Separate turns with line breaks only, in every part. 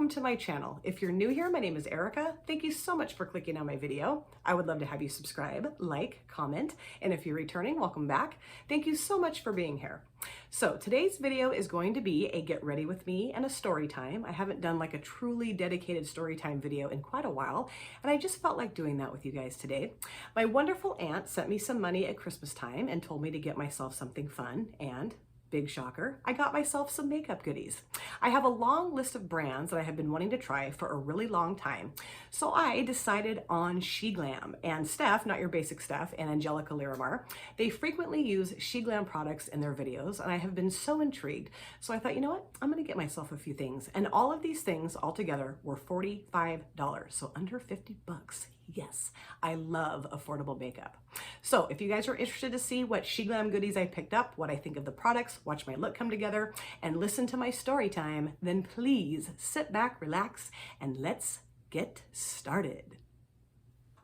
to my channel. If you're new here, my name is Erica. Thank you so much for clicking on my video. I would love to have you subscribe, like, comment, and if you're returning, welcome back. Thank you so much for being here. So today's video is going to be a get ready with me and a story time. I haven't done like a truly dedicated story time video in quite a while, and I just felt like doing that with you guys today. My wonderful aunt sent me some money at Christmas time and told me to get myself something fun, and big shocker, I got myself some makeup goodies. I have a long list of brands that I have been wanting to try for a really long time. So I decided on SHEGLAM, and Steph, Not Your Basic Steph, and Angelica Lyremar. They frequently use SHEGLAM products in their videos, and I have been so intrigued. So I thought, you know what? I'm gonna get myself a few things. And all of these things altogether were $45, so under 50 bucks. Yes, I love affordable makeup. So if you guys are interested to see what SHEGLAM goodies I picked up, what I think of the products, watch my look come together, and listen to my story time, then please sit back, relax, and let's get started.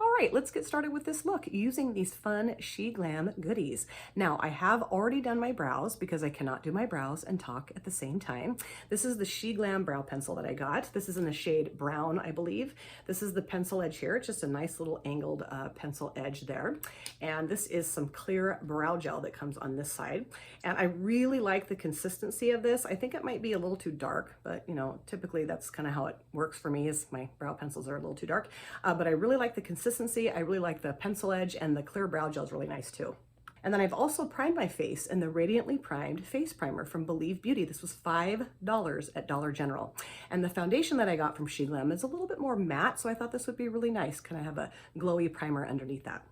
All right, let's get started with this look using these fun SHEGLAM goodies. Now, I have already done my brows because I cannot do my brows and talk at the same time. This is the SHEGLAM brow pencil that I got. This is in the shade brown, I believe. This is the pencil edge here. It's just a nice little angled pencil edge there. And this is some clear brow gel that comes on this side. And I really like the consistency of this. I think it might be a little too dark, but you know, typically that's kind of how it works for me, is my brow pencils are a little too dark. But I really like the consistency. I really like the pencil edge, and the clear brow gel is really nice too. And then I've also primed my face in the Radiantly Primed Face Primer from Believe Beauty. This was $5 at Dollar General. And the foundation that I got from SHEGLAM is a little bit more matte, so I thought this would be really nice. Kind of have a glowy primer underneath that.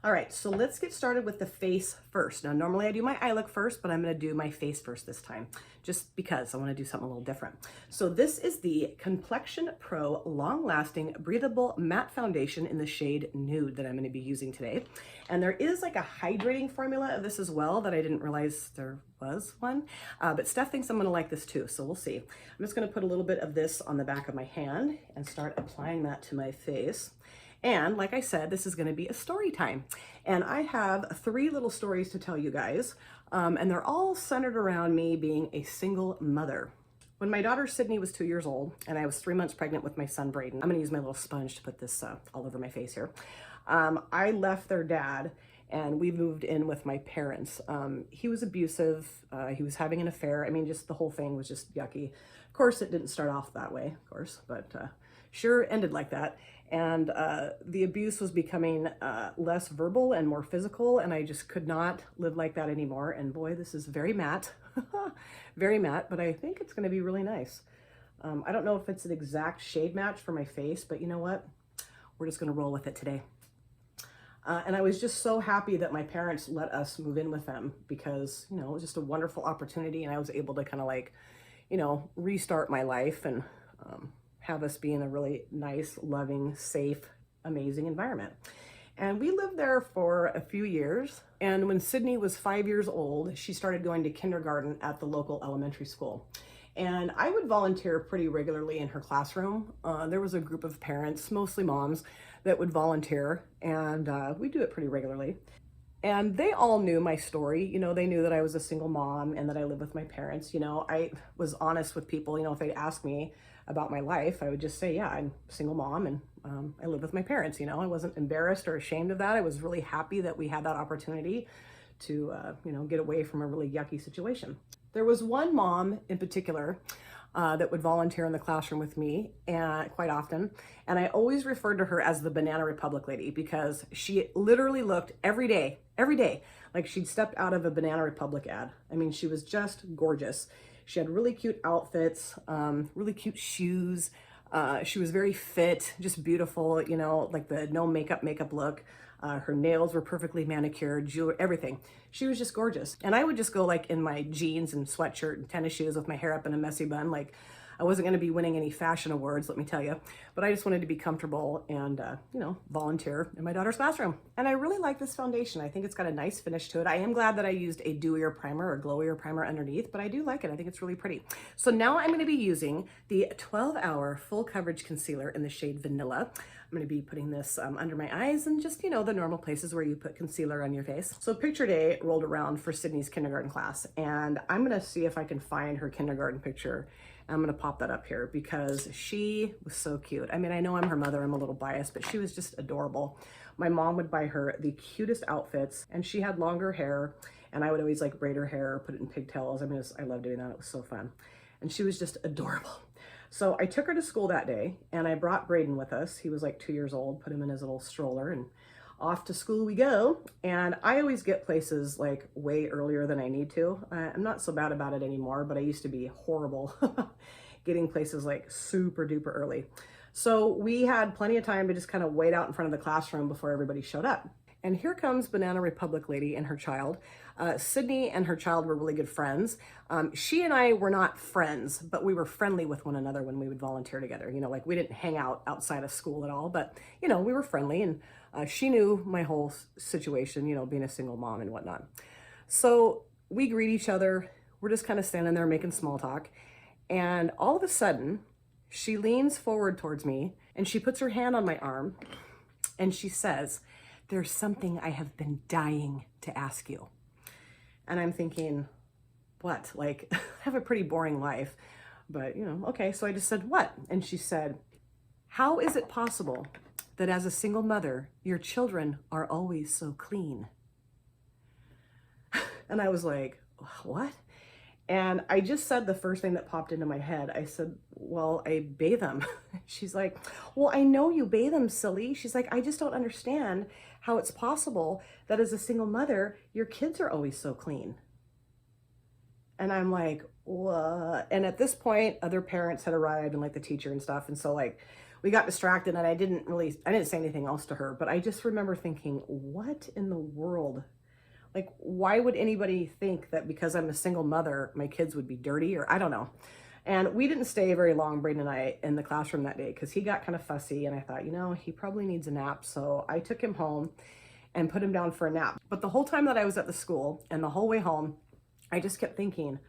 All right, so let's get started with the face first. Now, normally I do my eye look first, but I'm gonna do my face first this time, just because I wanna do something a little different. So this is the Complexion Pro Long Lasting Breathable Matte Foundation in the shade Nude that I'm gonna be using today. And there is like a hydrating formula of this as well that I didn't realize there was one, but Steph thinks I'm gonna like this too, so we'll see. I'm just gonna put a little bit of this on the back of my hand and start applying that to my face. And like I said, this is gonna be a story time. And I have 3 little stories to tell you guys, and they're all centered around me being a single mother. When my daughter Sydney was 2 years old, and I was 3 months pregnant with my son Braden, I'm gonna use my little sponge to put this all over my face here. I left their dad and we moved in with my parents. He was abusive, he was having an affair. I mean, just the whole thing was just yucky. Of course, it didn't start off that way, of course, but sure ended like that. And the abuse was becoming less verbal and more physical, and I just could not live like that anymore. And boy, this is very matte, very matte, but I think it's gonna be really nice. I don't know if it's an exact shade match for my face, but you know what? We're just gonna roll with it today. And I was just so happy that my parents let us move in with them, because, you know, it was just a wonderful opportunity, and I was able to kind of like, you know, restart my life and have us be in a really nice, loving, safe, amazing environment. And we lived there for a few years. And when Sydney was 5 years old, she started going to kindergarten at the local elementary school. And I would volunteer pretty regularly in her classroom. There was a group of parents, mostly moms, that would volunteer, and we do it pretty regularly. And they all knew my story. You know, they knew that I was a single mom and that I lived with my parents. You know, I was honest with people. You know, if they'd ask me about my life, I would just say, yeah, I'm a single mom and I live with my parents. You know, I wasn't embarrassed or ashamed of that. I was really happy that we had that opportunity to, you know, get away from a really yucky situation. There was one mom in particular that would volunteer in the classroom with me quite often. And I always referred to her as the Banana Republic lady, because she literally looked every day, like she'd stepped out of a Banana Republic ad. I mean, she was just gorgeous. She had really cute outfits, really cute shoes. She was very fit, just beautiful, you know, like the no makeup look. Her nails were perfectly manicured, jewelry, everything. She was just gorgeous. And I would just go like in my jeans and sweatshirt and tennis shoes with my hair up in a messy bun. Like, I wasn't gonna be winning any fashion awards, let me tell you, but I just wanted to be comfortable and, you know, volunteer in my daughter's classroom. And I really like this foundation. I think it's got a nice finish to it. I am glad that I used a dewier primer or glowier primer underneath, but I do like it. I think it's really pretty. So now I'm gonna be using the 12-Hour Full Coverage Concealer in the shade Vanilla. I'm gonna be putting this under my eyes and just, you know, the normal places where you put concealer on your face. So picture day rolled around for Sydney's kindergarten class, and I'm gonna see if I can find her kindergarten picture And I'm gonna pop that up here because she was so cute. I mean, I know I'm her mother, I'm a little biased, but she was just adorable. My mom would buy her the cutest outfits, and she had longer hair, and I would always like braid her hair, put it in pigtails. I mean, I love doing that, it was so fun. And she was just adorable. So I took her to school that day, and I brought Braden with us. He was like 2 years old, put him in his little stroller, and off to school we go. And I always get places like way earlier than I need to. I'm not so bad about it anymore, but I used to be horrible getting places like super duper early. So we had plenty of time to just kind of wait out in front of the classroom before everybody showed up. And here comes Banana Republic lady and her child. Sydney and her child were really good friends. She and I were not friends, but we were friendly with one another when we would volunteer together. You know, like we didn't hang out outside of school at all, but you know, we were friendly, and she knew my whole situation, you know, being a single mom and whatnot. So we greet each other. We're just kind of standing there making small talk. And all of a sudden, she leans forward towards me and she puts her hand on my arm and she says, "There's something I have been dying to ask you." And I'm thinking, what? Like, I have a pretty boring life, but you know, okay. So I just said, "What?" And she said, "How is it possible that as a single mother, your children are always so clean?" And I was like, what? And I just said the first thing that popped into my head. I said, "Well, I bathe them." She's like, "Well, I know you bathe them, silly." She's like, "I just don't understand how it's possible that as a single mother, your kids are always so clean." And I'm like, what? And at this point, other parents had arrived and like the teacher and stuff. And so like we got distracted, and I didn't say anything else to her, but I just remember thinking, what in the world? Like, why would anybody think that because I'm a single mother, my kids would be dirty? Or I don't know. And we didn't stay very long, Braden and I, in the classroom that day because he got kind of fussy, and I thought, you know, he probably needs a nap. So I took him home and put him down for a nap. But the whole time that I was at the school and the whole way home, I just kept thinking,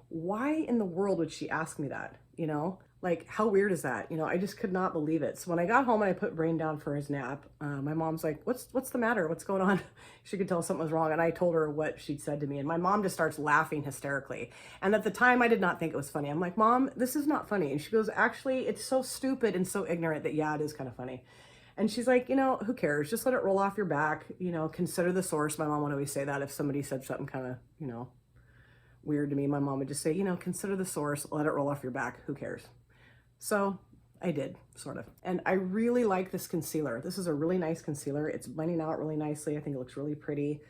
why in the world would she ask me that? You know, like, how weird is that? You know, I just could not believe it. So when I got home and I put Braden down for his nap, my mom's like, what's the matter? What's going on? She could tell something was wrong. And I told her what she'd said to me. And my mom just starts laughing hysterically. And at the time, I did not think it was funny. I'm like, "Mom, this is not funny." And she goes, "Actually, it's so stupid and so ignorant that, yeah, it is kind of funny." And she's like, "You know, who cares? Just let it roll off your back. You know, consider the source." My mom would always say that if somebody said something kind of, you know, weird to me, my mom would just say, you know, consider the source, let it roll off your back. Who cares? So I did, sort of. And I really like this concealer. This is a really nice concealer. It's blending out really nicely. I think it looks really pretty.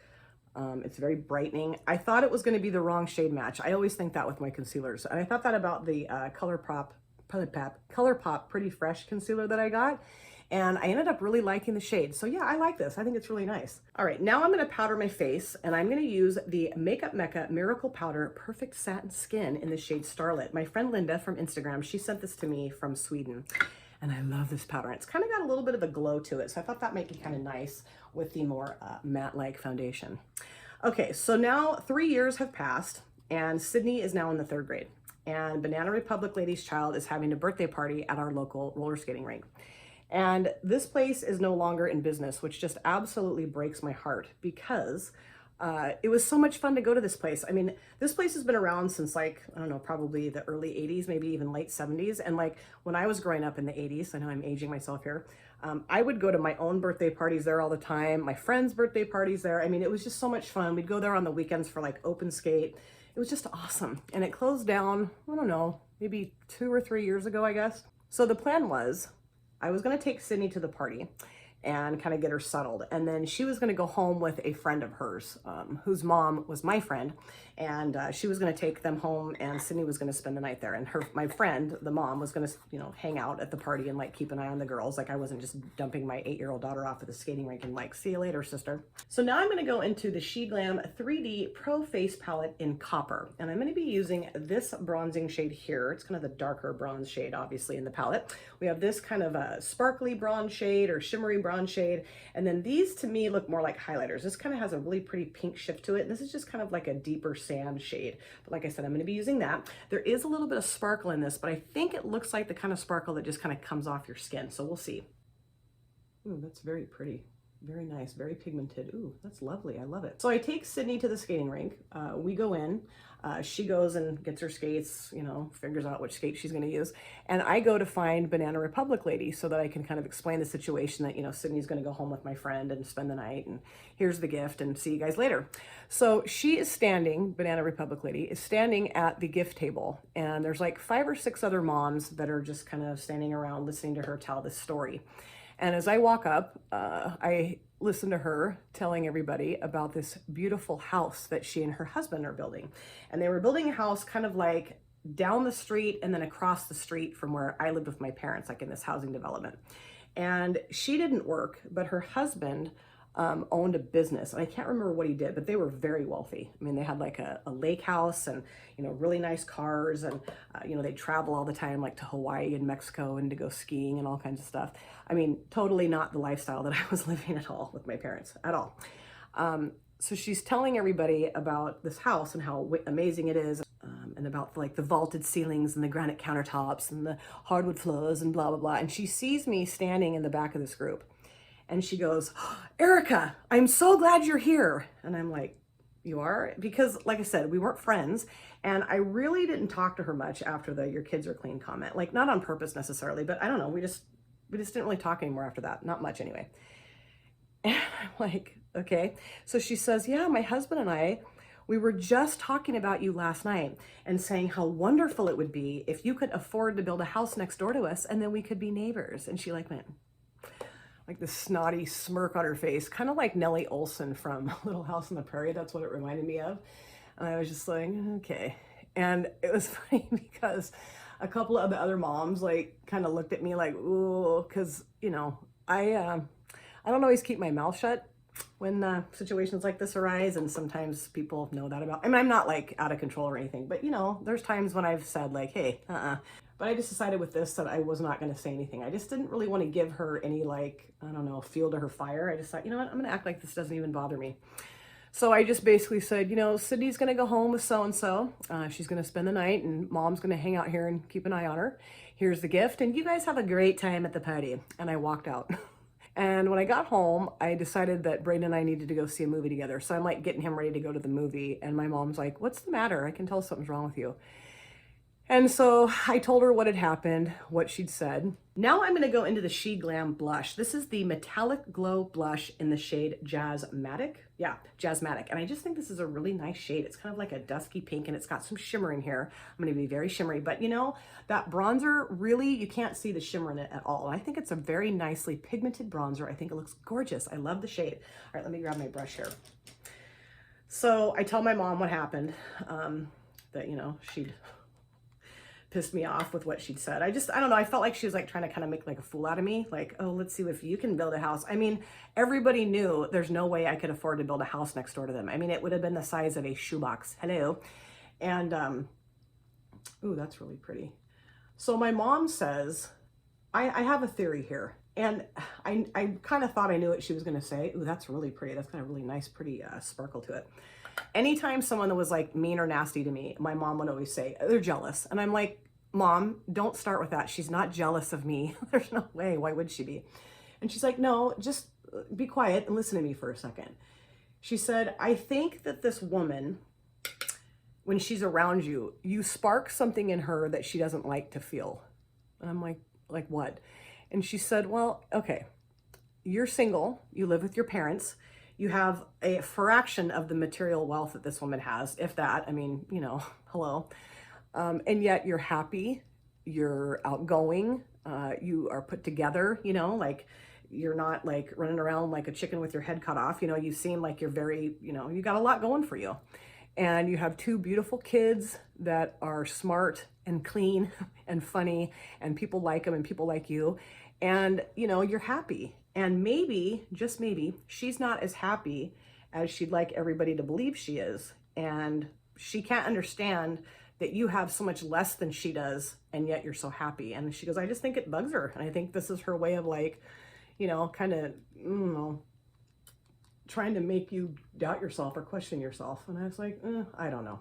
It's very brightening. I thought it was going to be the wrong shade match. I always think that with my concealers. And I thought that about the Colourpop Pretty Fresh concealer that I got. And I ended up really liking the shade. So yeah, I like this. I think it's really nice. All right, now I'm gonna powder my face, and I'm gonna use the Makeup Mecca Miracle Powder Perfect Satin Skin in the shade Starlit. My friend Linda from Instagram, she sent this to me from Sweden. And I love this powder. It's kind of got a little bit of a glow to it. So I thought that might be kind of nice with the more matte-like foundation. Okay, so now 3 years have passed, and Sydney is now in the 3rd grade. And Banana Republic Lady's child is having a birthday party at our local roller skating rink. And this place is no longer in business, which just absolutely breaks my heart because it was so much fun to go to this place. I mean, this place has been around since like, I don't know, probably the early 80s, maybe even late 70s. And like when I was growing up in the 80s, I know I'm aging myself here, I would go to my own birthday parties there all the time, my friends' birthday parties there. I mean, it was just so much fun. We'd go there on the weekends for like open skate. It was just awesome. And it closed down, I don't know, maybe 2 or 3 years ago, I guess. So the plan was, I was going to take Sydney to the party and kind of get her settled. And then she was going to go home with a friend of hers, whose mom was my friend. And she was going to take them home, and Sydney was going to spend the night there. And my friend, the mom, was going to, you know, hang out at the party and like keep an eye on the girls. Like I wasn't just dumping my 8-year-old daughter off at the skating rink and like, see you later, sister. So now I'm going to go into the SHEGLAM 3D Pro Face Palette in Copper. And I'm going to be using this bronzing shade here. It's kind of the darker bronze shade, obviously, in the palette. We have this kind of a sparkly bronze shade or shimmery bronze shade. And then these to me look more like highlighters. This kind of has a really pretty pink shift to it. This is just kind of like a deeper sand shade. But like I said, I'm going to be using that. There is a little bit of sparkle in this, but I think it looks like the kind of sparkle that just kind of comes off your skin. So we'll see. Ooh, that's very pretty. Very nice, very pigmented. Ooh, that's lovely. I love it. So I take Sydney to the skating rink. We go in. She goes and gets her skates, you know, figures out which skate she's going to use. And I go to find Banana Republic lady so that I can kind of explain the situation that, you know, Sydney's going to go home with my friend and spend the night, and here's the gift and see you guys later. So she is standing, Banana Republic lady is standing at the gift table, and there's like 5 or 6 other moms that are just kind of standing around listening to her tell this story. And as I walk up, I listen to her telling everybody about this beautiful house that she and her husband are building. And they were building a house kind of like down the street and then across the street from where I lived with my parents, like in this housing development. And she didn't work, but her husband owned a business. And I can't remember what he did, but they were very wealthy. I mean, they had like a lake house and, you know, really nice cars, and, you know, they travel all the time, like to Hawaii and Mexico and to go skiing and all kinds of stuff. I mean, totally not the lifestyle that I was living at all with my parents at all. So she's telling everybody about this house and how amazing it is, and about like the vaulted ceilings and the granite countertops and the hardwood floors and blah, blah, blah. And she sees me standing in the back of this group. And she goes, "Erica, I'm so glad you're here." And I'm like, "You are?" Because like I said, we weren't friends. And I really didn't talk to her much after the "your kids are clean" comment. Like, not on purpose necessarily, but I don't know. We just didn't really talk anymore after that. Not much anyway. And I'm like, okay. So she says, "Yeah, my husband and I, we were just talking about you last night and saying how wonderful it would be if you could afford to build a house next door to us, and then we could be neighbors." And she like went, like this snotty smirk on her face, kind of like Nellie Olson from Little House on the Prairie. That's what it reminded me of. And I was just like, okay. And it was funny because a couple of the other moms like kind of looked at me like, ooh, because, you know, I don't always keep my mouth shut when situations like this arise, and sometimes people know that about. I mean, I'm not like out of control or anything, but you know, there's times when I've said like, hey, But I just decided with this that I was not going to say anything. I just didn't really want to give her any, like, I don't know, fuel to her fire. I just thought, you know what, I'm going to act like this doesn't even bother me. So I just basically said, you know, Sydney's going to go home with so-and-so. She's going to spend the night, and Mom's going to hang out here and keep an eye on her. Here's the gift, and you guys have a great time at the party. And I walked out. And when I got home, I decided that Brayden and I needed to go see a movie together. So I'm like getting him ready to go to the movie. And my mom's like, "What's the matter? I can tell something's wrong with you." And so I told her what had happened, what she'd said. Now I'm going to go into the SHEGLAM blush. This is the Metallic Glow blush in the shade Jazzmatic. Yeah, Jazzmatic. And I just think this is a really nice shade. It's kind of like a dusky pink, and it's got some shimmer in here. I'm going to be very shimmery, but you know, that bronzer, really, you can't see the shimmer in it at all. I think it's a very nicely pigmented bronzer. I think it looks gorgeous. I love the shade. All right, let me grab my brush here. So I tell my mom what happened, that, you know, she'd pissed me off with what she'd said. I don't know. I felt like she was like trying to kind of make like a fool out of me. Like, oh, let's see if you can build a house. I mean, everybody knew there's no way I could afford to build a house next door to them. I mean, it would have been the size of a shoebox. Hello. And, ooh, that's really pretty. So my mom says, I have a theory here. And I kind of thought I knew what she was going to say. Ooh, that's really pretty. That's got a really nice, pretty sparkle to it. Anytime someone was like mean or nasty to me, my mom would always say, they're jealous. And I'm like, Mom, don't start with that. She's not jealous of me. There's no way. Why would she be? And she's like, no, just be quiet and listen to me for a second. She said, I think that this woman, when she's around you, you spark something in her that she doesn't like to feel. And I'm like what? And she said, well, okay, you're single, you live with your parents, you have a fraction of the material wealth that this woman has, if that. I mean, you know, hello. And yet you're happy, you're outgoing, you are put together, you know, like you're not like running around like a chicken with your head cut off. You know, you seem like you're very, you know, you got a lot going for you. And you have 2 beautiful kids that are smart and clean and funny, and people like them and people like you. And, you know, you're happy. And maybe, just maybe, she's not as happy as she'd like everybody to believe she is. And she can't understand that you have so much less than she does, and yet you're so happy. And she goes, I just think it bugs her. And I think this is her way of like, you know, kind of, you know, trying to make you doubt yourself or question yourself. And I was like, I don't know.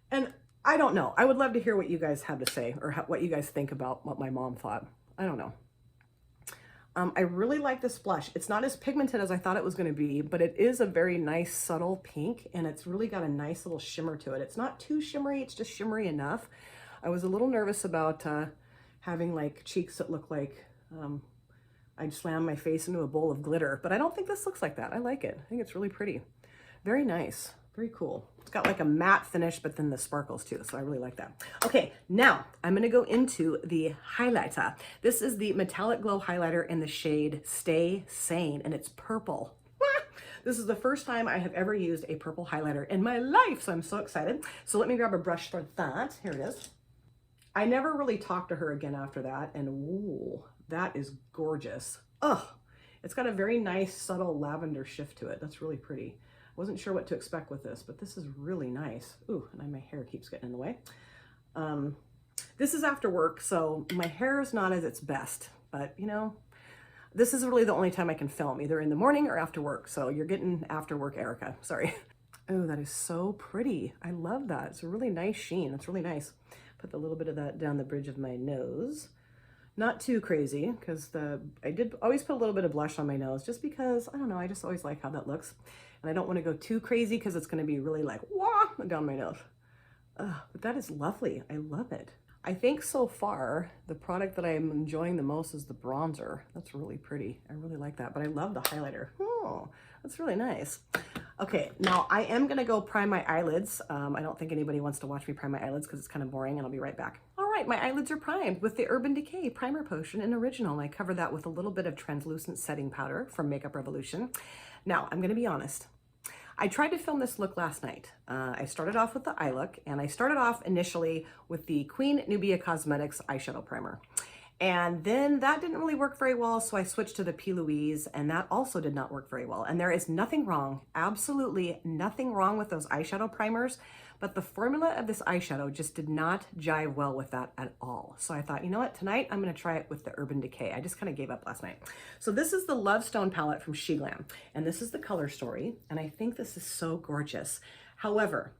And I don't know. I would love to hear what you guys have to say, or what you guys think about what my mom thought. I don't know. I really like this blush. It's not as pigmented as I thought it was going to be, but it is a very nice subtle pink, and it's really got a nice little shimmer to it. It's not too shimmery, it's just shimmery enough. I was a little nervous about having like cheeks that look like I'd slam my face into a bowl of glitter, but I don't think this looks like that. I like it. I think it's really pretty. Very nice. Very cool. It's got like a matte finish, but then the sparkles too, so I really like that. Okay, now I'm gonna go into the highlighter. This is the Metallic Glow highlighter in the shade Stay Sane, and it's purple. This is the first time I have ever used a purple highlighter in my life, so I'm so excited. So let me grab a brush for that. Here it is. I never really talked to her again after that, and ooh, that is gorgeous. Oh, it's got a very nice subtle lavender shift to it. That's really pretty. Wasn't sure what to expect with this, but this is really nice. Ooh, and my hair keeps getting in the way. This is after work, so my hair is not at its best, but you know, this is really the only time I can film, either in the morning or after work. So you're getting after work Erica, sorry. Oh, that is so pretty. I love that. It's a really nice sheen. It's really nice. Put a little bit of that down the bridge of my nose. Not too crazy, because I did always put a little bit of blush on my nose, just because, I don't know, I just always like how that looks. And I don't want to go too crazy because it's going to be really like, wah, down my nose. But that is lovely. I love it. I think so far, the product that I'm enjoying the most is the bronzer. That's really pretty. I really like that, but I love the highlighter. Oh, that's really nice. Okay, now I am going to go prime my eyelids. I don't think anybody wants to watch me prime my eyelids because it's kind of boring, and I'll be right back. All right, my eyelids are primed with the Urban Decay Primer Potion in Original, and I cover that with a little bit of translucent setting powder from Makeup Revolution. Now, I'm going to be honest. I tried to film this look last night. I started off with the eye look, and I started off initially with the Queen Nubia Cosmetics eyeshadow primer. And then that didn't really work very well, so I switched to the P. Louise, and that also did not work very well. And there is nothing wrong, absolutely nothing wrong with those eyeshadow primers, but the formula of this eyeshadow just did not jive well with that at all. So I thought, you know what, tonight I'm gonna try it with the Urban Decay. I just kind of gave up last night. So this is the Lovedstoned palette from SHEGLAM, and this is the color story, and I think this is so gorgeous. However,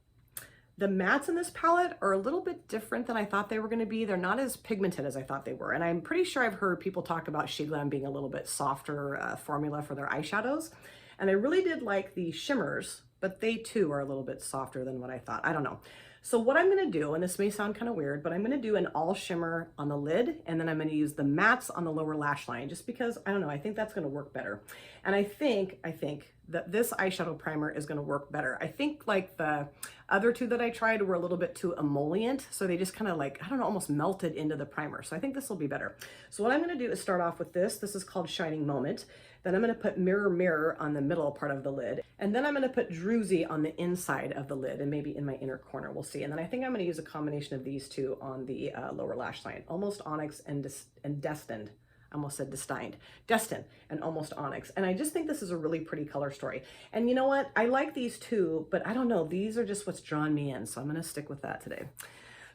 the mattes in this palette are a little bit different than I thought they were going to be. They're not as pigmented as I thought they were. And I'm pretty sure I've heard people talk about SHEGLAM being a little bit softer formula for their eyeshadows. And I really did like the shimmers, but they too are a little bit softer than what I thought. I don't know. So what I'm going to do, and this may sound kind of weird, but I'm going to do an all shimmer on the lid, and then I'm going to use the mattes on the lower lash line, just because, I don't know, I think that's going to work better. And I think that this eyeshadow primer is going to work better. I think like the other two that I tried were a little bit too emollient, so they just kind of like, I don't know, almost melted into the primer. So I think this will be better. So what I'm going to do is start off with this. This is called Shining Moment. Then I'm going to put Mirror Mirror on the middle part of the lid. And then I'm going to put Druzy on the inside of the lid and maybe in my inner corner. We'll see. And then I think I'm going to use a combination of these two on the lower lash line. Almost Onyx and Destined. I almost said Destined and Almost Onyx. And I just think this is a really pretty color story. And you know what? I like these too, but I don't know. These are just what's drawn me in. So I'm going to stick with that today.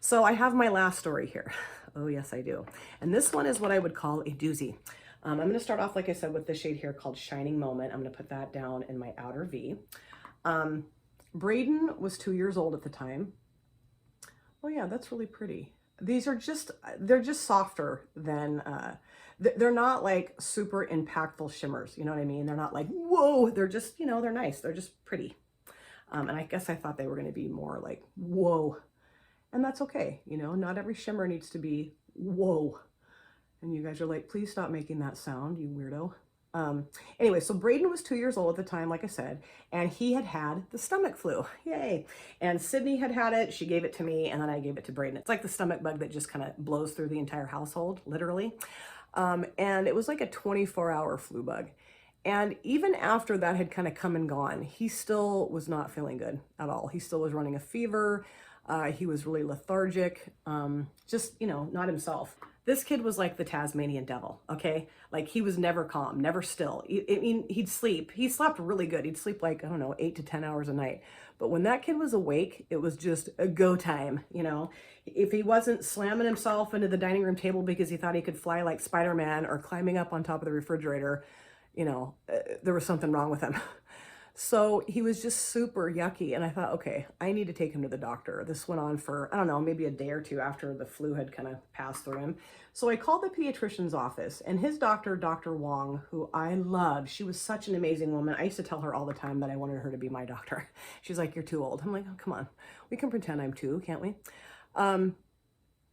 So I have my last story here. Oh, yes, I do. And this one is what I would call a doozy. I'm going to start off, like I said, with the shade here called Shining Moment. I'm going to put that down in my outer V. Braden was 2 years old at the time. Oh yeah, that's really pretty. These are just, they're just softer than, they're not like super impactful shimmers. You know what I mean? They're not like, whoa, they're just, you know, they're nice. They're just pretty. And I guess I thought they were going to be more like, whoa. And that's okay. You know, not every shimmer needs to be, whoa. And you guys are like, please stop making that sound, you weirdo. Anyway, so Braden was 2 years old at the time, like I said, and he had the stomach flu. Yay. And Sydney had it. She gave it to me, and then I gave it to Braden. It's like the stomach bug that just kind of blows through the entire household, literally. And it was like a 24-hour flu bug. And even after that had kind of come and gone, he still was not feeling good at all. He still was running a fever. He was really lethargic, just, you know, not himself. This kid was like the Tasmanian devil, okay? Like he was never calm, never still. I mean, he'd sleep. He slept really good. He'd sleep like, I don't know, 8 to 10 hours a night. But when that kid was awake, it was just a go time, you know? If he wasn't slamming himself into the dining room table because he thought he could fly like Spider-Man or climbing up on top of the refrigerator, you know, there was something wrong with him. So he was just super yucky. And I thought, okay, I need to take him to the doctor. This went on for, I don't know, maybe a day or two after the flu had kind of passed through him. So I called the pediatrician's office, and his doctor, Dr. Wong, who I love, she was such an amazing woman. I used to tell her all the time that I wanted her to be my doctor. She's like, you're too old. I'm like, oh, come on. We can pretend I'm two, can't we?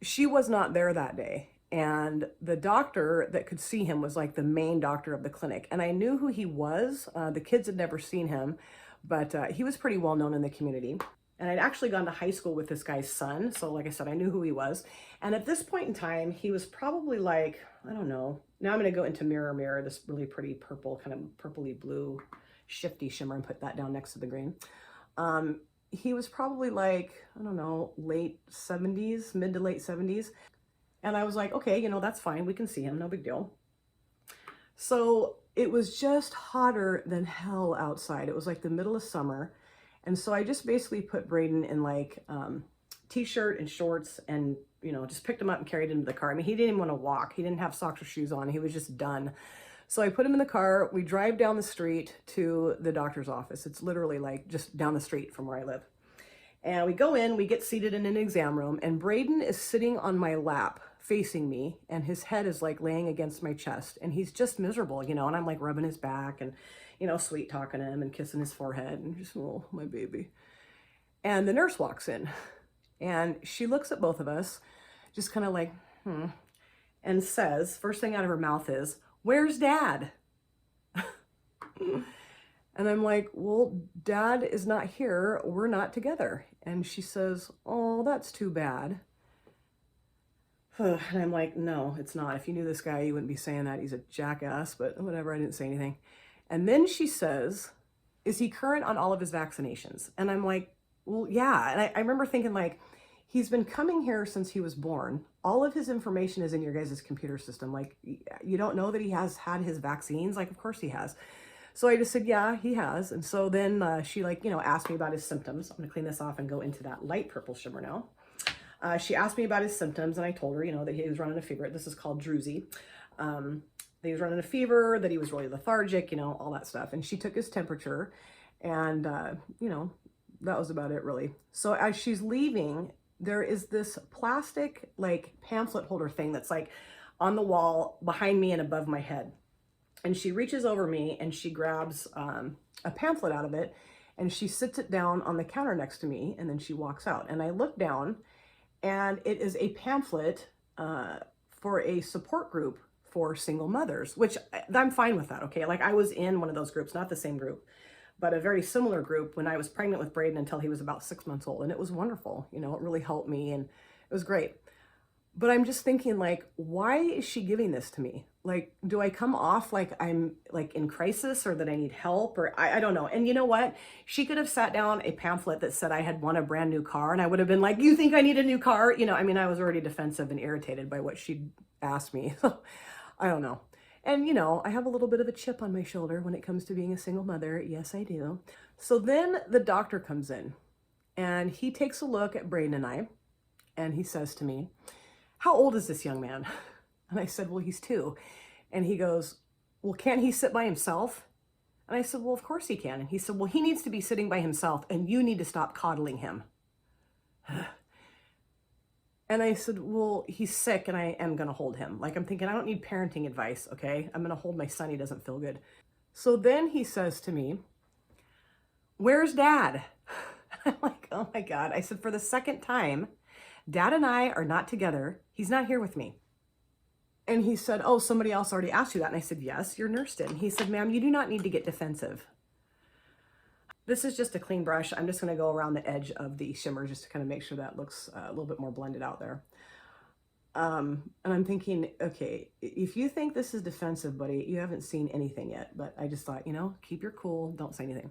She was not there that day. And the doctor that could see him was like the main doctor of the clinic. And I knew who he was. The kids had never seen him, but he was pretty well known in the community. And I'd actually gone to high school with this guy's son. So like I said, I knew who he was. And at this point in time, he was probably like, I don't know. Now I'm going to go into Mirror Mirror, this really pretty purple, kind of purpley blue, shifty shimmer, and put that down next to the green. He was probably like, I don't know, late 70s, mid to late 70s. And I was like, okay, you know, that's fine. We can see him. No big deal. So it was just hotter than hell outside. It was like the middle of summer. And so I just basically put Braden in like t-shirt and shorts and, you know, just picked him up and carried him to the car. I mean, he didn't even want to walk. He didn't have socks or shoes on. He was just done. So I put him in the car. We drive down the street to the doctor's office. It's literally like just down the street from where I live. And we go in, we get seated in an exam room, and Braden is sitting on my lap facing me, and his head is like laying against my chest, and he's just miserable, you know, and I'm like rubbing his back and, you know, sweet talking him and kissing his forehead and just, oh, my baby. And the nurse walks in, and she looks at both of us, just kind of like, and says, first thing out of her mouth is, "Where's Dad?" And I'm like, well, Dad is not here. We're not together. And she says, oh, that's too bad. And I'm like, no, it's not. If you knew this guy, you wouldn't be saying that. He's a jackass, but whatever. I didn't say anything. And then she says, is he current on all of his vaccinations? And I'm like, well, yeah. And I remember thinking, like, he's been coming here since he was born. All of his information is in your guys' computer system. Like, you don't know that he has had his vaccines? Like, of course he has. So I just said, yeah, he has. And so then she, like, you know, asked me about his symptoms. I'm going to clean this off and go into that light purple shimmer now. She asked me about his symptoms, and I told her, you know, that he was running a fever. This is called druzy. That he was running a fever, that he was really lethargic, you know, all that stuff. And she took his temperature, and, you know, that was about it, really. So as she's leaving, there is this plastic, like, pamphlet holder thing that's, like, on the wall behind me and above my head. And she reaches over me and she grabs a pamphlet out of it, and she sits it down on the counter next to me, and then she walks out. And I look down, and it is a pamphlet for a support group for single mothers, which I'm fine with that, okay? Like, I was in one of those groups, not the same group, but a very similar group when I was pregnant with Braden until he was about 6 months old. And it was wonderful. You know, it really helped me, and it was great. But I'm just thinking, like, why is she giving this to me? Like, do I come off like I'm like in crisis, or that I need help, or I don't know. And you know what? She could have sat down a pamphlet that said I had won a brand new car, and I would have been like, you think I need a new car? You know, I mean, I was already defensive and irritated by what she'd asked me. So I don't know. And, you know, I have a little bit of a chip on my shoulder when it comes to being a single mother. Yes, I do. So then the doctor comes in, and he takes a look at Braden and I, and he says to me, how old is this young man? And I said, well, he's 2. And he goes, well, can't he sit by himself? And I said, well, of course he can. And he said, well, he needs to be sitting by himself, and you need to stop coddling him. And I said, well, he's sick, and I am going to hold him. Like, I'm thinking, I don't need parenting advice, okay? I'm going to hold my son. He doesn't feel good. So then he says to me, where's Dad? I'm like, oh my God. I said, for the second time, Dad and I are not together. He's not here with me. And he said, oh, somebody else already asked you that. And I said, yes, your nurse did. And he said, ma'am, you do not need to get defensive. This is just a clean brush. I'm just going to go around the edge of the shimmer just to kind of make sure that looks a little bit more blended out there. And I'm thinking, okay, if you think this is defensive, buddy, you haven't seen anything yet. But I just thought, you know, keep your cool. Don't say anything.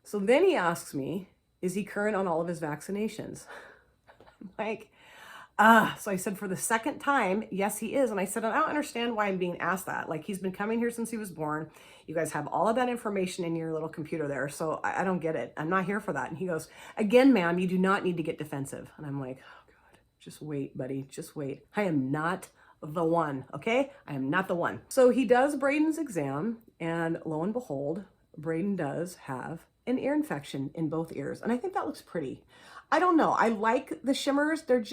So then he asks me, is he current on all of his vaccinations? Like, so I said, for the second time, yes, he is. And I said, I don't understand why I'm being asked that. Like, he's been coming here since he was born. You guys have all of that information in your little computer there. So I don't get it. I'm not here for that. And he goes, again, ma'am, you do not need to get defensive. And I'm like, oh God, just wait, buddy. Just wait. I am not the one. Okay. I am not the one. So he does Braden's exam, and lo and behold, Braden does have an ear infection in both ears, and I think that looks pretty. I don't know. I like the shimmers. They're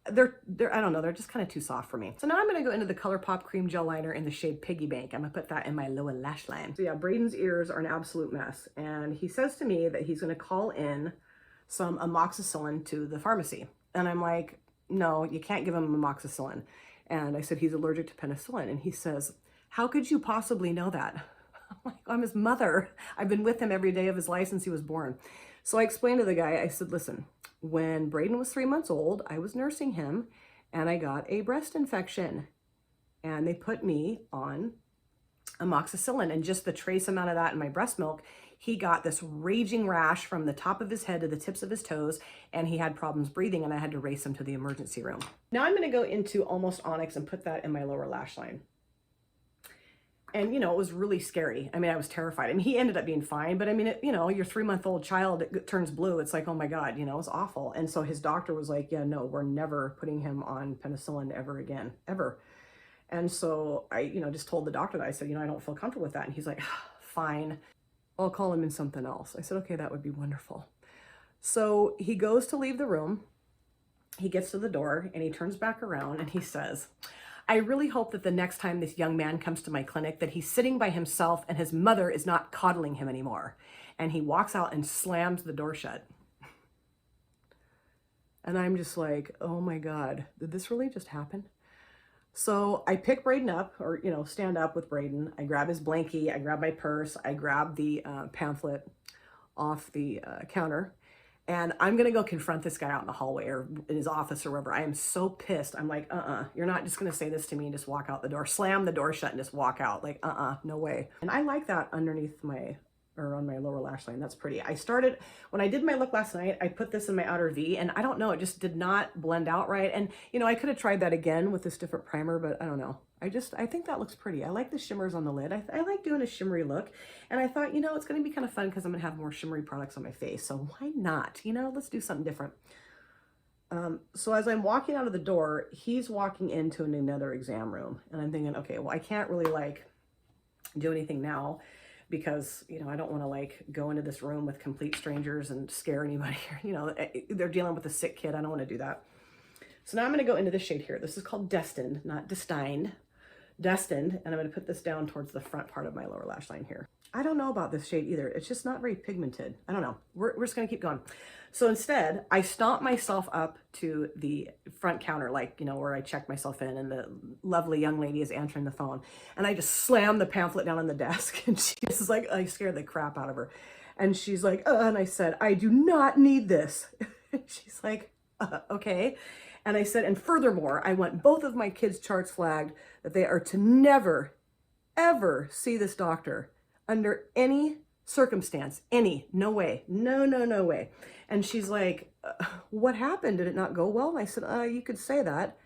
I don't know, they're just kind of too soft for me. So now I'm going to go into the Colourpop cream gel liner in the shade Piggy Bank. I'm going to put that in my lower lash line. So yeah, Braden's ears are an absolute mess, and he says to me that he's going to call in some amoxicillin to the pharmacy, and I'm like, no, you can't give him amoxicillin. And I said he's allergic to penicillin, and he says, how could you possibly know that? I'm like, I'm his mother. I've been with him every day of his life since he was born. So I explained to the guy, I said, listen, when Braden was 3 months old, I was nursing him and I got a breast infection, and they put me on amoxicillin, and just the trace amount of that in my breast milk, he got this raging rash from the top of his head to the tips of his toes, and he had problems breathing, and I had to race him to the emergency room. Now I'm going to go into Almost Onyx and put that in my lower lash line. And, you know, it was really scary. I mean, I was terrified. I mean, he ended up being fine, but I mean, you know, your 3-month-old child, it turns blue. It's like, oh my God, you know, it was awful. And so his doctor was like, yeah, no, we're never putting him on penicillin ever again, ever. And so I, you know, just told the doctor that. I said, you know, I don't feel comfortable with that. And he's like, fine, I'll call him in something else. I said, okay, that would be wonderful. So he goes to leave the room. He gets to the door and he turns back around and he says, I really hope that the next time this young man comes to my clinic that he's sitting by himself and his mother is not coddling him anymore. And he walks out and slams the door shut. And I'm just like, oh my God, did this really just happen? So I pick Braden up, or, you know, stand up with Braden. I grab his blankie, I grab my purse, I grab the pamphlet off the counter. And I'm going to go confront this guy out in the hallway or in his office or wherever. I am so pissed. I'm like, you're not just going to say this to me and just walk out the door, slam the door shut and just walk out. Like, no way. And I like that underneath my, or on my lower lash line. That's pretty. I started, when I did my look last night, I put this in my outer V, and I don't know, it just did not blend out right. And, you know, I could have tried that again with this different primer, but I don't know. I think that looks pretty. I like the shimmers on the lid. I like doing a shimmery look. And I thought, you know, it's going to be kind of fun because I'm going to have more shimmery products on my face. So why not? You know, let's do something different. So as I'm walking out of the door, he's walking into another exam room. And I'm thinking, okay, well, I can't really like do anything now because, you know, I don't want to like go into this room with complete strangers and scare anybody. You know, they're dealing with a sick kid. I don't want to do that. So now I'm going to go into this shade here. This is called Destined, not Destined. Destined, and I'm going to put this down towards the front part of my lower lash line here. I don't know about this shade either. It's just not very pigmented. I don't know. We're just going to keep going. So instead, I stomp myself up to the front counter, like, you know, where I check myself in and the lovely young lady is answering the phone. And I just slam the pamphlet down on the desk, and she's like, I scared the crap out of her. And she's like, and I said, I do not need this. She's like, okay. And I said, and furthermore, I want both of my kids' charts flagged that they are to never, ever see this doctor under any circumstance, no way, no way. And she's like, what happened? Did it not go well? And I said, you could say that.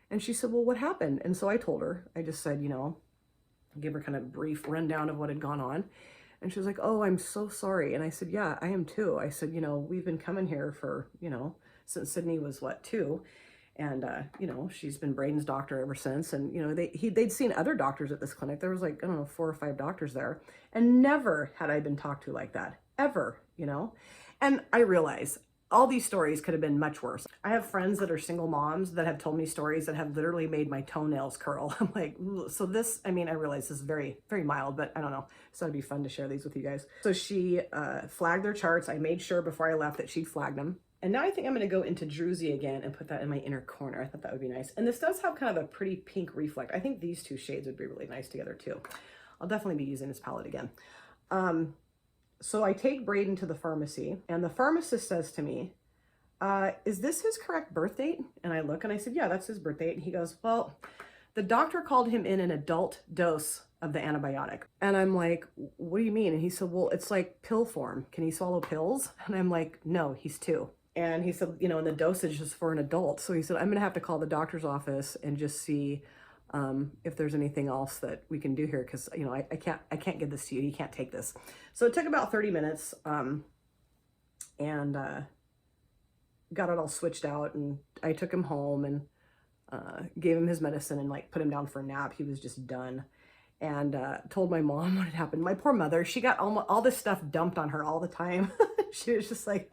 And she said, well, what happened? And so I told her, I just said, you know, give her kind of a brief rundown of what had gone on. And she was like, oh, I'm so sorry. And I said, yeah, I am too. I said, you know, we've been coming here for, you know, since Sydney was what, 2. And, you know, she's been Braden's doctor ever since. And, you know, they'd seen other doctors at this clinic. There was like, I don't know, 4 or 5 doctors there. And never had I been talked to like that, ever, you know. And I realize all these stories could have been much worse. I have friends that are single moms that have told me stories that have literally made my toenails curl. I'm like, so this, I mean, I realize this is very, very mild, but I don't know. So it'd be fun to share these with you guys. So she flagged their charts. I made sure before I left that she'd flagged them. And now I think I'm going to go into Druzy again and put that in my inner corner. I thought that would be nice. And this does have kind of a pretty pink reflect. I think these 2 shades would be really nice together too. I'll definitely be using this palette again. So I take Braden to the pharmacy, and the pharmacist says to me, is this his correct birth date? And I look and I said, yeah, that's his birth date. And he goes, well, the doctor called him in an adult dose of the antibiotic. And I'm like, what do you mean? And he said, well, it's like pill form. Can he swallow pills? And I'm like, no, he's 2. And he said, you know, and the dosage is for an adult. So he said, I'm going to have to call the doctor's office and just see if there's anything else that we can do here. Because, you know, I can't give this to you. You can't take this. So it took about 30 minutes and got it all switched out. And I took him home and gave him his medicine and like put him down for a nap. He was just done. and told my mom what had happened. My poor mother, she got all this stuff dumped on her all the time. She was just like,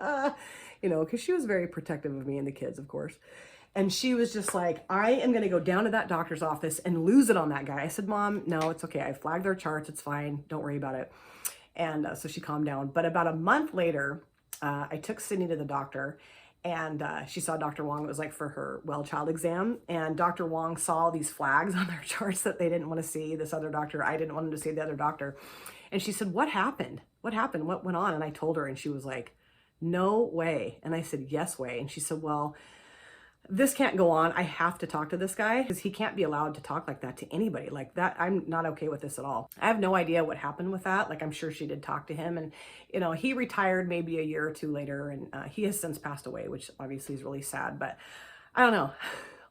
you know, because she was very protective of me and the kids, of course. And she was just like, I am going to go down to that doctor's office and lose it on that guy. I said, Mom, no, it's okay. I flagged their charts. It's fine. Don't worry about it. And so she calmed down. But about a month later, I took Sydney to the doctor, and she saw Dr. Wong. It was like for her well child exam. And Dr. Wong saw these flags on their charts that they didn't want to see. This other doctor, I didn't want them to see the other doctor. And she said, what happened? What happened? What went on? And I told her, and she was like, no way. And I said, yes way. And she said, well, this can't go on. I have to talk to this guy because he can't be allowed to talk like that to anybody like that. I'm not okay with this at all. I have no idea what happened with that. Like, I'm sure she did talk to him, and, you know, he retired maybe a year or two later, and he has since passed away, which obviously is really sad, but I don't know.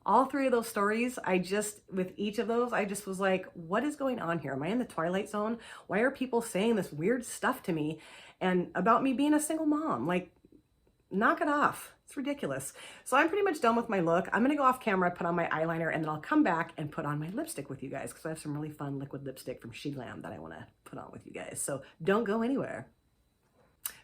All three of those stories, with each of those, I just was like, what is going on here? Am I in the Twilight Zone? Why are people saying this weird stuff to me and about me being a single mom? Like, knock it off. It's ridiculous. So I'm pretty much done with my look. I'm going to go off camera, put on my eyeliner, and then I'll come back and put on my lipstick with you guys because I have some really fun liquid lipstick from SHEGLAM that I want to put on with you guys. So don't go anywhere.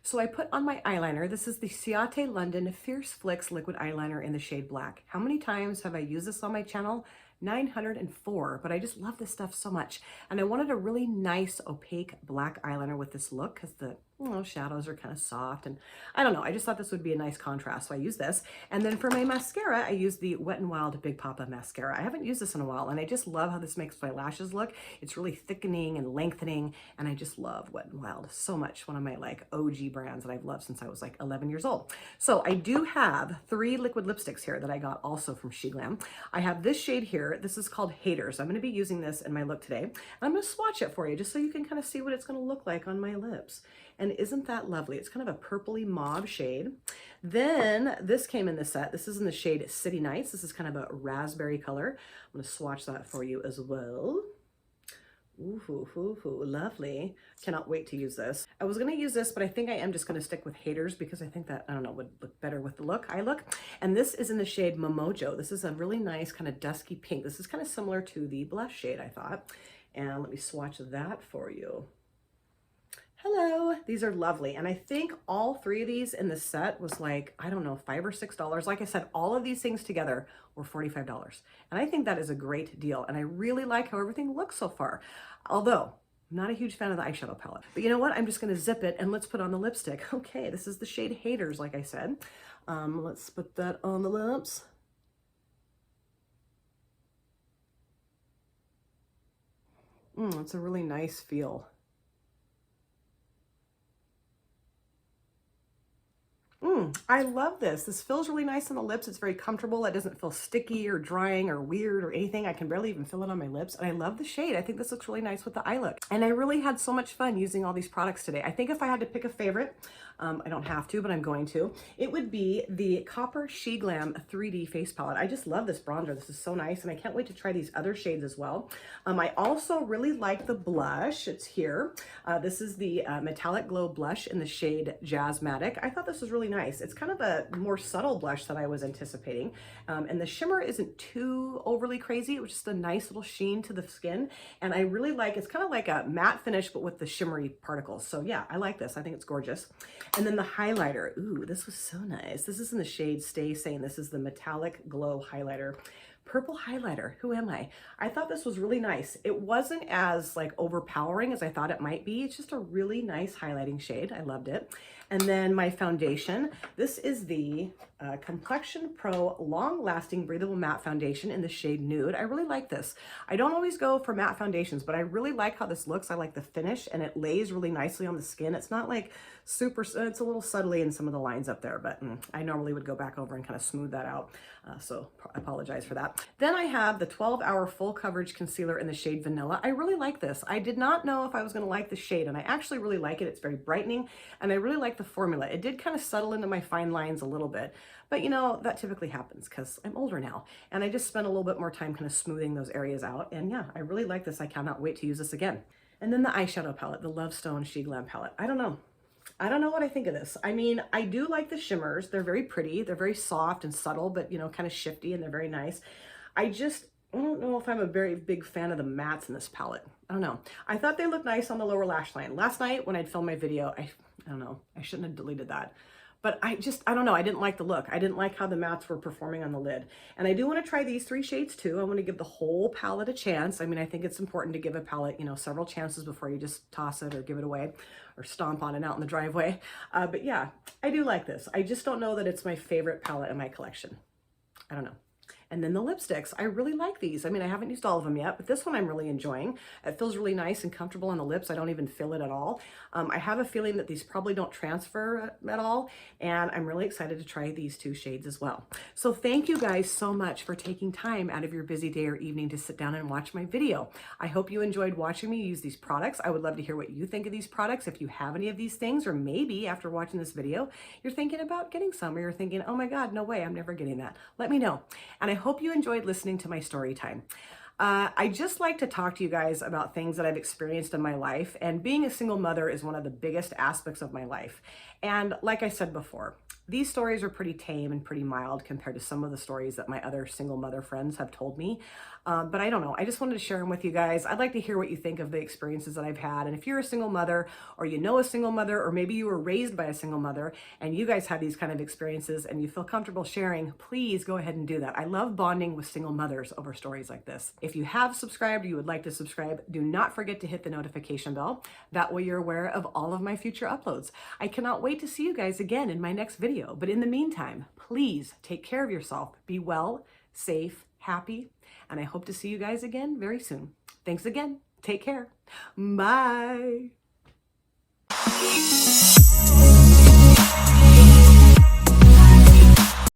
So I put on my eyeliner. This is the Ciate London Fierce Flicks liquid eyeliner in the shade black. How many times have I used this on my channel? 904, but I just love this stuff so much. And I wanted a really nice opaque black eyeliner with this look because the shadows are kind of soft, and I don't know, I just thought this would be a nice contrast, so I use this. And then for my mascara, I use the Wet n Wild Big Papa mascara. I haven't used this in a while, and I just love how this makes my lashes look. It's really thickening and lengthening, and I just love Wet n Wild so much. One of my like OG brands that I've loved since I was like 11 years old. So I do have 3 liquid lipsticks here that I got also from SHEGLAM. I have this shade here. This is called Haters. I'm going to be using this in my look today. And I'm going to swatch it for you just so you can kind of see what it's going to look like on my lips. And isn't that lovely? It's kind of a purpley mauve shade. Then this came in the set. This is in the shade City Nights. This is kind of a raspberry color. I'm going to swatch that for you as well. Ooh, lovely. Cannot wait to use this. I was going to use this, but I think I am just going to stick with Haters because I think that, I don't know, would look better with the look I look. And this is in the shade Momojo. This is a really nice kind of dusky pink. This is kind of similar to the blush shade, I thought. And let me swatch that for you. Hello, these are lovely. And I think all 3 of these in the set was like, I don't know, $5 or $6. Like I said, all of these things together were $45. And I think that is a great deal. And I really like how everything looks so far. Although, I'm not a huge fan of the eyeshadow palette. But you know what? I'm just going to zip it and let's put on the lipstick. Okay, this is the shade Haters, like I said. Let's put that on the lips. It's a really nice feel. I love this. This feels really nice on the lips. It's very comfortable. It doesn't feel sticky or drying or weird or anything. I can barely even feel it on my lips. And I love the shade. I think this looks really nice with the eye look. And I really had so much fun using all these products today. I think if I had to pick a favorite, I don't have to, but I'm going to, it would be the Copper SHEGLAM 3D face palette. I just love this bronzer. This is so nice. And I can't wait to try these other shades as well. I also really like the blush. It's here. This is the Metallic Glow blush in the shade Jazzmatic. I thought this was really nice. It's kind of a more subtle blush than I was anticipating. And the shimmer isn't too overly crazy. It was just a nice little sheen to the skin. And I really like, it's kind of like a matte finish, but with the shimmery particles. So yeah, I like this. I think it's gorgeous. And then the highlighter. Ooh, this was so nice. This is in the shade Stay Sane. This is the Metallic Glow highlighter. Purple highlighter. Who am I? I thought this was really nice. It wasn't as like overpowering as I thought it might be. It's just a really nice highlighting shade. I loved it. And then my foundation. This is the Complexion Pro Long Lasting Breathable Matte Foundation in the shade Nude. I really like this. I don't always go for matte foundations, but I really like how this looks. I like the finish and it lays really nicely on the skin. It's not like super, it's a little subtly in some of the lines up there, but I normally would go back over and kind of smooth that out. So I apologize for that. Then I have the 12-Hour Full Coverage Concealer in the shade Vanilla. I really like this. I did not know if I was going to like the shade, and I actually really like it. It's very brightening, and I really like the formula. It did kind of settle into my fine lines a little bit, but you know, that typically happens because I'm older now, and I just spent a little bit more time kind of smoothing those areas out, and yeah, I really like this. I cannot wait to use this again. And then the eyeshadow palette, the Lovedstoned SHEGLAM palette. I don't know what I think of this. I mean, I do like the shimmers. They're very pretty. They're very soft and subtle, but you know, kind of shifty, and they're very nice. I just I don't know if I'm a very big fan of the mattes in this palette. I don't know. I thought they looked nice on the lower lash line. Last night when I'd filmed my video, I don't know, I shouldn't have deleted that. But I don't know, I didn't like the look. I didn't like how the mattes were performing on the lid. And I do want to try these 3 shades too. I want to give the whole palette a chance. I mean, I think it's important to give a palette, you know, several chances before you just toss it or give it away or stomp on it out in the driveway. But yeah, I do like this. I just don't know that it's my favorite palette in my collection. I don't know. And then the lipsticks, I really like these. I mean, I haven't used all of them yet, but this one I'm really enjoying. It feels really nice and comfortable on the lips. I don't even feel it at all. I have a feeling that these probably don't transfer at all, and I'm really excited to try these 2 shades as well. So thank you guys so much for taking time out of your busy day or evening to sit down and watch my video. I hope you enjoyed watching me use these products. I would love to hear what you think of these products. If you have any of these things, or maybe after watching this video, you're thinking about getting some, or you're thinking, oh my God, no way, I'm never getting that. Let me know. And I hope you enjoyed listening to my story time. I just like to talk to you guys about things that I've experienced in my life, and being a single mother is one of the biggest aspects of my life. And like I said before, these stories are pretty tame and pretty mild compared to some of the stories that my other single mother friends have told me. But I don't know, I just wanted to share them with you guys. I'd like to hear what you think of the experiences that I've had. And if you're a single mother, or you know a single mother, or maybe you were raised by a single mother and you guys have these kind of experiences and you feel comfortable sharing, please go ahead and do that. I love bonding with single mothers over stories like this. If you have subscribed or you would like to subscribe, do not forget to hit the notification bell. That way you're aware of all of my future uploads. I cannot wait to see you guys again in my next video. But in the meantime, please take care of yourself. Be well, safe, happy, and I hope to see you guys again very soon. Thanks again. Take care. Bye.